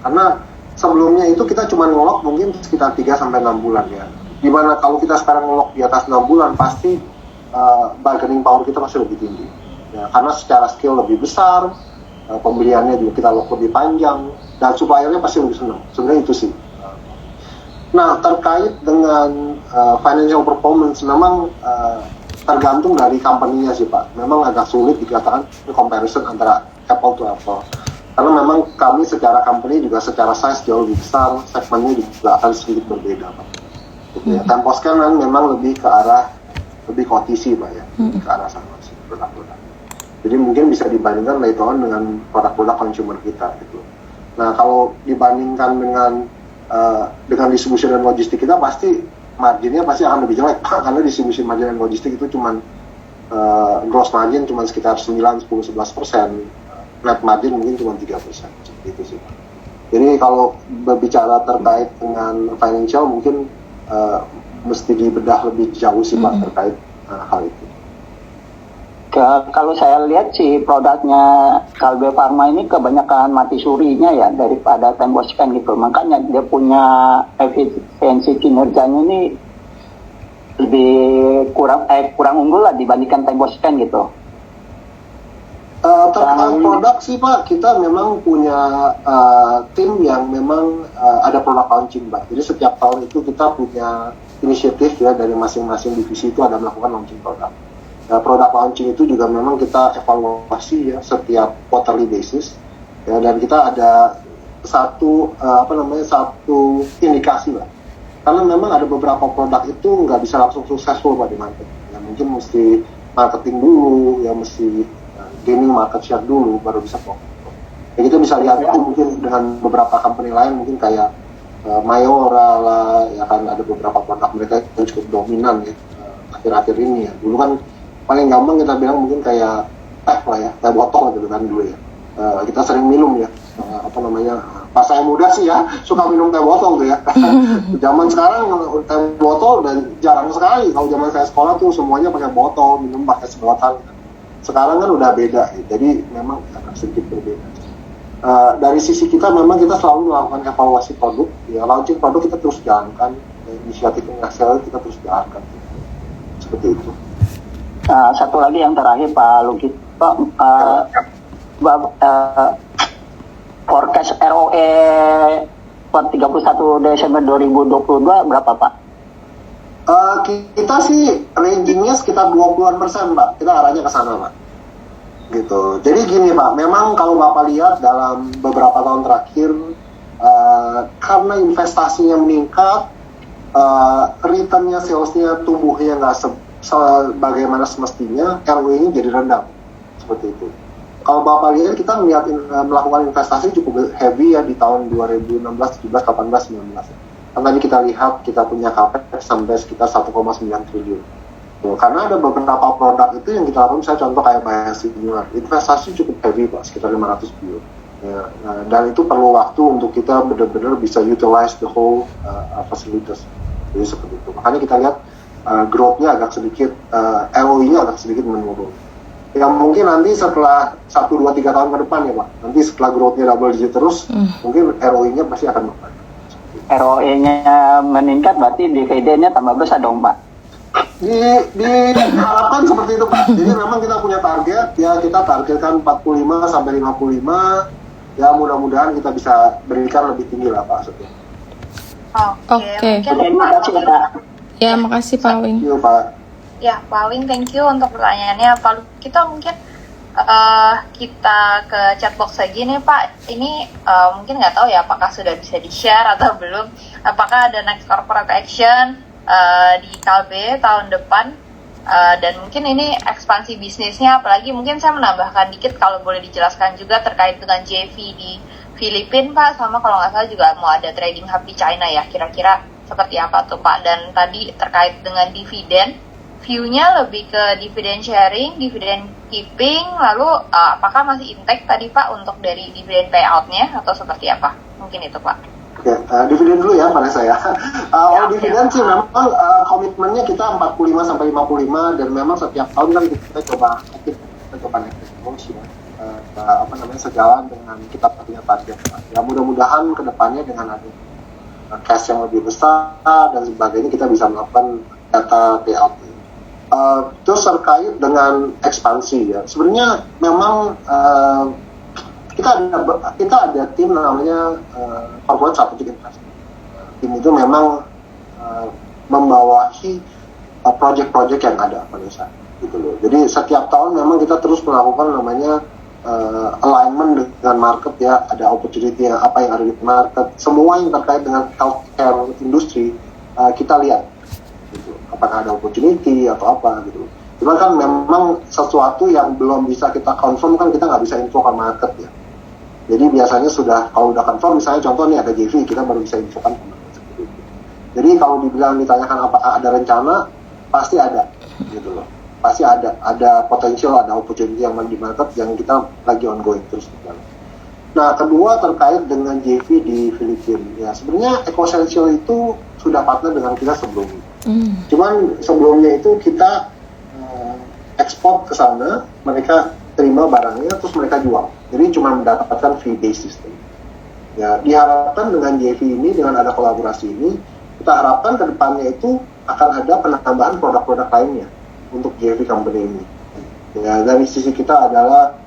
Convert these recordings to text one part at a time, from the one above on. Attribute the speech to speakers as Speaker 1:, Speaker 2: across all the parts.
Speaker 1: Karena sebelumnya itu kita cuma ngelok mungkin sekitar 3-6 bulan ya. Dimana kalau kita sekarang ngelok di atas 6 bulan pasti bargaining power kita masih lebih tinggi. Ya, karena secara skill lebih besar, pembeliannya juga kita lock lebih panjang, dan suppliernya pasti lebih senang. Sebenarnya itu sih. Nah, terkait dengan financial performance, memang tergantung dari company-nya sih Pak. Memang agak sulit dikatakan comparison antara apple to apple. Karena memang kami secara company juga secara size jauh lebih besar, segmennya juga akan sedikit berbeda Pak. Gitu ya. Temposcan kan memang lebih ke arah lebih ke OTC Pak ya, ke arah sana sih produk-produk. Jadi mungkin bisa dibandingkan later on dengan produk-produk consumer kita gitu. Nah kalau dibandingkan dengan distribusi dan logistik kita pasti marginnya pasti akan lebih jelek karena distribusi margin dan logistik itu cuma gross margin cuma sekitar 9-10-11%, net margin mungkin cuma 3%, seperti itu sih. Jadi kalau berbicara terkait dengan financial mungkin mesti dibedah lebih jauh sih Pak terkait hal itu.
Speaker 2: Kalau saya lihat sih produknya Kalbe Pharma ini kebanyakan mati surinya ya daripada Temposcan gitu. Makanya dia punya efisiensi kinerjanya ini lebih kurang unggul lah dibandingkan Temposcan gitu.
Speaker 1: Terkait produk sih Pak, kita memang punya tim yang memang ada produk launching Pak. Jadi setiap tahun itu kita punya inisiatif ya dari masing-masing divisi itu ada melakukan launching produk. Produk launching itu juga memang kita evaluasi ya setiap quarterly basis ya, dan kita ada satu indikasi lah. Karena memang ada beberapa produk itu nggak bisa langsung successful Pak di market. Ya mungkin mesti marketing dulu, ya mesti gaining market share dulu baru bisa profit. Ya kita bisa lihat itu mungkin dengan beberapa company lain mungkin kayak Mayora lah, ya kan ada beberapa produk mereka yang cukup dominan ya akhir-akhir ini ya. Dulu kan paling gampang kita bilang mungkin kayak lah ya, kayak botol gitu kan dulu ya. Kita sering minum ya, pas saya muda sih ya suka minum teh botol tuh ya. Zaman sekarang teh botol dan jarang sekali. Kalau zaman saya sekolah tuh semuanya pakai botol, minum pakai sedotan. Sekarang kan udah beda ya. Jadi memang agak sedikit berbeda. Dari sisi kita memang kita selalu melakukan evaluasi produk ya, launching produk kita terus jalankan, inisiatif nasional kita terus jalankan seperti itu.
Speaker 2: Satu lagi yang terakhir Pak Luki, forecast ROE per 31 Desember 2022 berapa Pak?
Speaker 1: Kita sih rangingnya sekitar 20% Pak, kita arahnya ke sana Pak. Gitu. Jadi gini Pak, memang kalau Bapak lihat dalam beberapa tahun terakhir karena investasinya meningkat, returnnya, salesnya tumbuhnya nggak sebagaimana semestinya, ROE-nya jadi rendah seperti itu. Kalau Bapak lihat kita melakukan investasi cukup heavy ya di tahun 2016, 17, 18, 19. Kan tadi kita lihat kita punya capex sampai sekitar 1,9 triliun. Karena ada beberapa produk itu yang kita lakukan, saya contoh kayak biosimilar, investasi cukup heavy Pak, sekitar 500 billion. Ya, dan itu perlu waktu untuk kita benar-benar bisa utilize the whole facilities. Jadi seperti itu. Makanya kita lihat growth-nya agak sedikit, ROI-nya agak sedikit menurun. Yang mungkin nanti setelah 1, 2, 3 tahun ke depan ya Pak, nanti setelah growth-nya double digit terus, mungkin ROI-nya pasti akan meningkat.
Speaker 2: ROE-nya meningkat berarti dividennya tambah besar dong Pak?
Speaker 1: Diharapkan seperti itu Pak. Jadi memang kita punya target ya, kita targetkan 45 sampai 55 ya, mudah-mudahan kita bisa berikan lebih tinggi lah Pak.
Speaker 3: Oke.
Speaker 2: Terima kasih Pak.
Speaker 3: Ya, makasih Pak Wing.
Speaker 1: Thank you Pak.
Speaker 4: Ya Pak Wing, thank you untuk pertanyaannya. Pak, kita mungkin kita ke chatbox lagi nih Pak. Ini mungkin nggak tahu ya apakah sudah bisa di-share atau belum. Apakah ada next corporate action di Kalbe tahun depan, dan mungkin ini ekspansi bisnisnya, apalagi mungkin saya menambahkan dikit kalau boleh dijelaskan juga terkait dengan JV di Filipina Pak, sama kalau nggak salah juga mau ada trading hub di China ya, kira-kira seperti apa tuh Pak. Dan tadi terkait dengan dividen, view-nya lebih ke dividen sharing, dividen keeping, lalu apakah masih intact tadi Pak untuk dari dividen payout-nya atau seperti apa? Mungkin itu Pak.
Speaker 1: Oke, dividen dulu ya pada saya. Dividen sih memang komitmennya kita 45 sampai 55, dan memang setiap tahun kan kita coba naik terus ya. sejalan dengan kita punya target. Ya mudah-mudahan kedepannya dengan ada cash yang lebih besar dan sebagainya kita bisa melakukan data payout. Terus terkait dengan ekspansi ya, sebenarnya memang kita ada tim namanya Corporate Strategic Investment. Tim itu memang membawahi project-project yang ada pada saat gitu loh. Jadi setiap tahun memang kita terus melakukan namanya alignment dengan market ya, ada opportunity yang apa yang ada di market, semua yang terkait dengan healthcare industry kita lihat gitu. Apakah ada opportunity atau apa gitu. Cuma kan memang sesuatu yang belum bisa kita confirm kan kita nggak bisa info ke market ya. Jadi biasanya kalau udah confirm, misalnya contoh nih ada JV, kita baru bisa infokan ke market seperti itu. Jadi kalau ditanyakan apakah ada rencana, pasti ada gitu loh. Pasti ada potensial, ada opportunity yang di market yang kita lagi ongoing terus berjalan. Nah, kedua terkait dengan JV di Filipina. Ya, sebenarnya EcoEssential itu sudah partner dengan kita sebelumnya. Cuman sebelumnya itu kita ekspor ke sana, mereka terima barangnya, terus mereka jual. Jadi cuma mendapatkan fee-based system. Ya, diharapkan dengan JV ini, dengan ada kolaborasi ini, kita harapkan ke depannya itu akan ada penambahan produk-produk lainnya untuk JV company ini. Ya, dari sisi kita adalah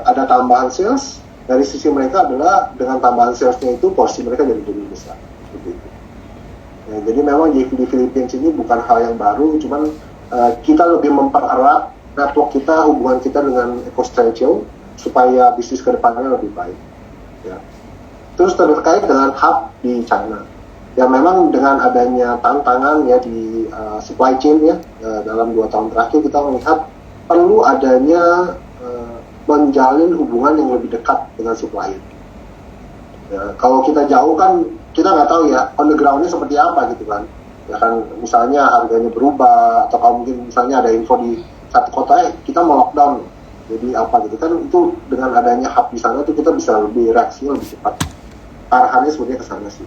Speaker 1: ada tambahan sales, dari sisi mereka adalah dengan tambahan salesnya itu porsi mereka jadi lebih besar. Seperti itu. Ya, jadi memang JV di Filipina ini bukan hal yang baru, cuman kita lebih mempererat network kita, hubungan kita dengan EcoEssential supaya bisnis ke depannya lebih baik. Ya. Terus terkait dengan hub di China. Ya memang dengan adanya tantangan ya di supply chain ya dalam 2 tahun terakhir kita melihat perlu adanya menjalin hubungan yang lebih dekat dengan supplier. Ya, kalau kita jauh kan kita nggak tahu ya on the ground-nya seperti apa gitu kan. Ya kan misalnya harganya berubah atau kalau mungkin misalnya ada info di satu kota kita mau lockdown jadi apa gitu kan, itu dengan adanya hub di sana itu kita bisa lebih reaksi lebih cepat. Arahannya sebenarnya ke sana sih.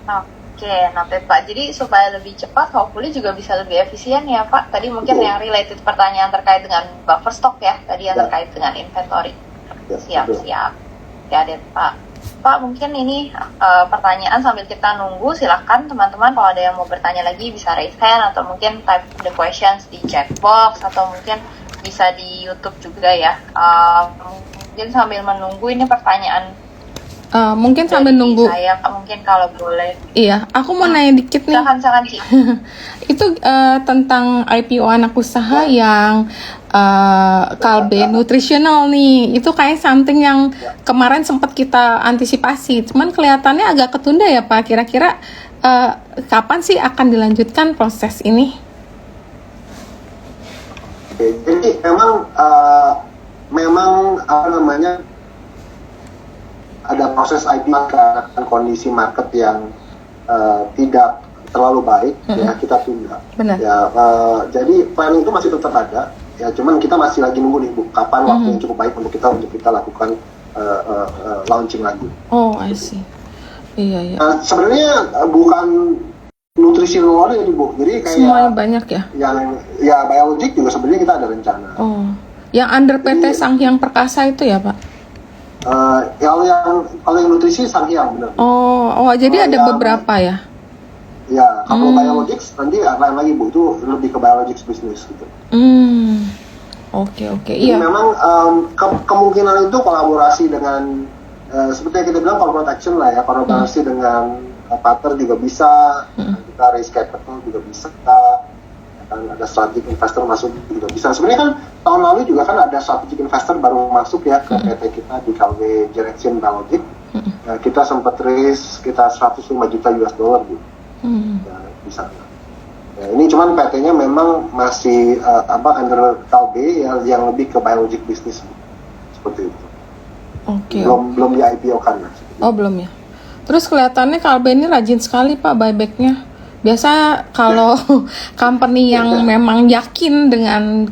Speaker 4: Oke, noted Pak. Jadi supaya lebih cepat, hopefully juga bisa lebih efisien ya Pak. Tadi mungkin yang related pertanyaan terkait dengan buffer stock ya, tadi yang terkait dengan inventory. Siap. Ya deh Pak. Pak, mungkin ini pertanyaan sambil kita nunggu, silahkan teman-teman kalau ada yang mau bertanya lagi bisa raise hand atau mungkin type the questions di chat box atau mungkin bisa di YouTube juga ya. Mungkin sambil menunggu ini pertanyaan
Speaker 3: mungkin sambil nunggu
Speaker 4: saya mungkin kalau boleh.
Speaker 3: Iya, aku mau nanya dikit nih.
Speaker 4: Silakan Ci.
Speaker 3: Itu tentang IPO anak usaha yang Kalbe nutritional nih. Itu kayak something yang kemarin sempat kita antisipasi. Cuman kelihatannya agak ketunda ya Pak. Kira-kira kapan sih akan dilanjutkan proses ini?
Speaker 1: Oke, jadi memang apa namanya ada proses IPO karena kondisi market yang tidak terlalu baik ya kita tunda.
Speaker 3: Benar.
Speaker 1: Ya jadi planning itu masih tetap ada ya, cuman kita masih lagi nunggu nih Bu kapan waktu yang cukup baik untuk kita lakukan launching lagi.
Speaker 3: Oh, I see. Iya.
Speaker 1: Sebenarnya bukan nutrisi luar ya Bu, jadi kayak
Speaker 3: semuanya banyak ya.
Speaker 1: Yang ya biologic juga sebenarnya kita ada rencana.
Speaker 3: Oh, yang under PT Sanghyang Perkasa itu ya Pak?
Speaker 1: Kalau yang nutrisi Sanghyang benar.
Speaker 3: Oh, jadi ada beberapa ya?
Speaker 1: Ya, kalau biologics nanti lain lagi Bu, itu lebih ke biologics business gitu.
Speaker 3: Oke,
Speaker 1: Jadi
Speaker 3: iya.
Speaker 1: memang kemungkinan itu kolaborasi dengan seperti yang kita bilang corporate action lah ya, kolaborasi dengan partner juga bisa, kita raise capital juga bisa, kan ada strategic investor masuk juga bisa. Sebenarnya kan tahun lalu juga kan ada strategic investor baru masuk ya ke PT kita di Kalbe Direction Biologic. Kita sempat raise sekitar 105 juta US dollar gitu. Ya, di sana. Ya, ini cuman PT-nya memang masih under Kalbe yang lebih ke biologic business seperti itu.
Speaker 3: Oke.
Speaker 1: Belum di IPO kan.
Speaker 3: Oh, belum ya. Terus kelihatannya Kalbe ini rajin sekali Pak buyback-nya. Biasa kalau company yang memang yakin dengan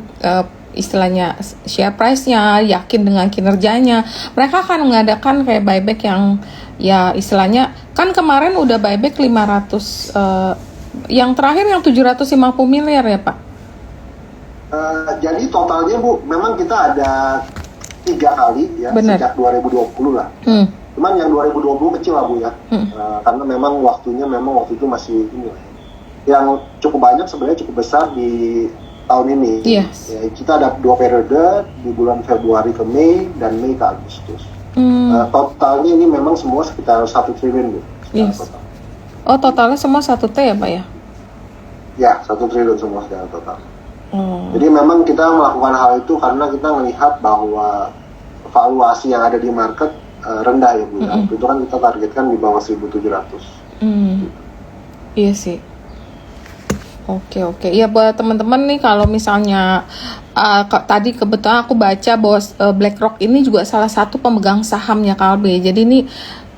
Speaker 3: istilahnya share price-nya, yakin dengan kinerjanya, mereka akan mengadakan kayak buyback yang ya istilahnya kan kemarin udah buyback 500 yang terakhir yang 750 miliar ya Pak.
Speaker 1: Jadi totalnya Bu, memang kita ada 3 kali ya
Speaker 3: Bener.
Speaker 1: sejak 2020 lah. Cuman yang 2020 kecil lah Bu ya. Karena memang waktu itu masih ini lah. Yang cukup banyak sebenarnya cukup besar di tahun ini.
Speaker 3: Yes.
Speaker 1: Ya, kita ada 2 periode di bulan Februari ke Mei dan Mei ke Agustus. Totalnya ini memang semua sekitar 1 triliun Bu.
Speaker 3: Yes.
Speaker 1: Total.
Speaker 3: Oh, totalnya semua 1 T ya Pak ya?
Speaker 1: Ya, 1 triliun semua secara total.
Speaker 3: Oh.
Speaker 1: Jadi memang kita melakukan hal itu karena kita melihat bahwa valuasi yang ada di market rendah ya Bu. Itu kan kita targetkan di bawah 1.700.
Speaker 3: Iya sih. Oke. Iya buat teman-teman nih kalau misalnya tadi kebetulan aku baca bahwa BlackRock ini juga salah satu pemegang sahamnya Kalbe. Jadi ini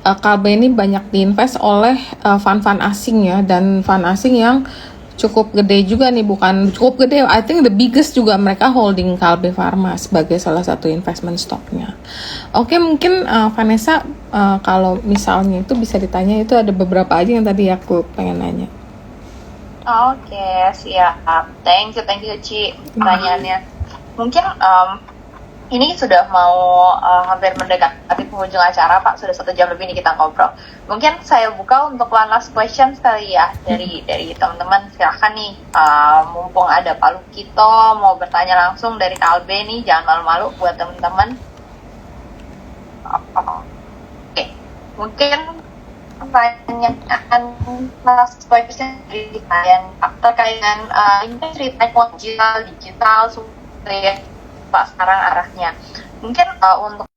Speaker 3: Kalbe ini banyak diinvest oleh fund-fund asing ya, dan fund asing yang cukup gede juga nih, bukan cukup gede, I think the biggest juga mereka holding Kalbe Pharma sebagai salah satu investment stocknya. Oke, mungkin Vanessa kalau misalnya itu bisa ditanya, itu ada beberapa aja yang tadi aku pengen nanya.
Speaker 4: Oke, siap. Thank you Ci pertanyaannya. Mungkin ini sudah mau hampir mendekati penghujung acara Pak, sudah 1 jam lebih nih kita ngobrol. Mungkin saya buka untuk one last question sekali ya dari teman-teman, silahkan nih, mumpung ada Pak Lukito mau bertanya langsung dari Kalbe nih, jangan malu-malu buat teman-teman. Oke, mungkin pertanyaan last question dari kalian terkait dengan ini cerita digital supaya Pak sekarang arahnya. Mungkin untuk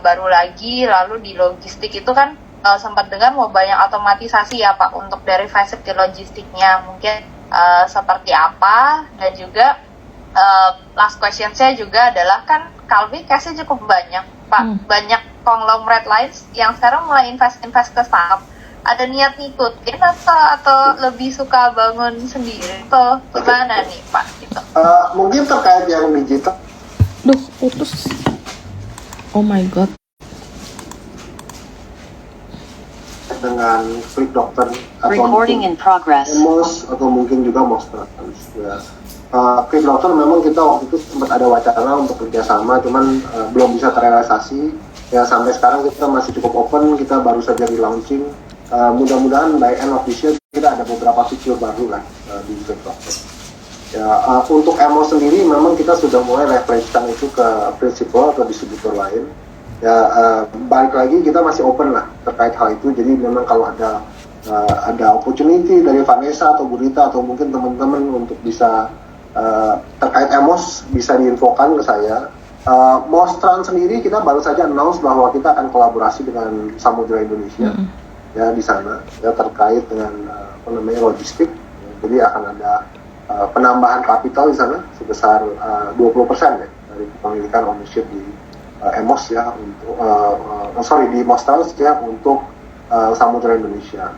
Speaker 4: baru lagi, lalu di logistik itu kan sempat dengar mau banyak otomatisasi ya Pak untuk dari facility logistiknya, mungkin seperti apa, dan juga last question saya juga adalah kan Kalbe cash-nya cukup banyak Pak, banyak conglomerate lain yang sekarang mulai invest ke saham. Ada niat ngikutin atau lebih suka bangun sendiri atau gimana nih Pak? Gitu.
Speaker 1: Mungkin terkait yang digital.
Speaker 3: Duh, putus. Oh my god.
Speaker 1: Dengan Klik Dokter atau
Speaker 5: Recording in progress.
Speaker 1: Emos atau mungkin juga Monster. Ya. Klik Dokter memang kita waktu itu sempat ada wacana untuk kerjasama, cuman belum bisa terrealisasi. Ya sampai sekarang kita masih cukup open, kita baru saja di launching. Mudah-mudahan by end of this year kita ada beberapa fitur baru lah di Klik Dokter. Ya, untuk Emos sendiri memang kita sudah mulai leverage-kan itu ke prinsipal atau distributor lain. Ya, balik lagi kita masih open lah terkait hal itu. Jadi memang kalau ada opportunity dari Vanessa atau Burita atau mungkin teman-teman untuk bisa terkait Emos bisa diinfokan ke saya. Mostran sendiri kita baru saja announce bahwa kita akan kolaborasi dengan Samudra Indonesia ya di sana ya terkait dengan logistik. Jadi akan ada penambahan kapital di sana sebesar 20% ya dari kepemilikan ownership di Emos ya untuk di Mostral ya untuk Samudra Indonesia.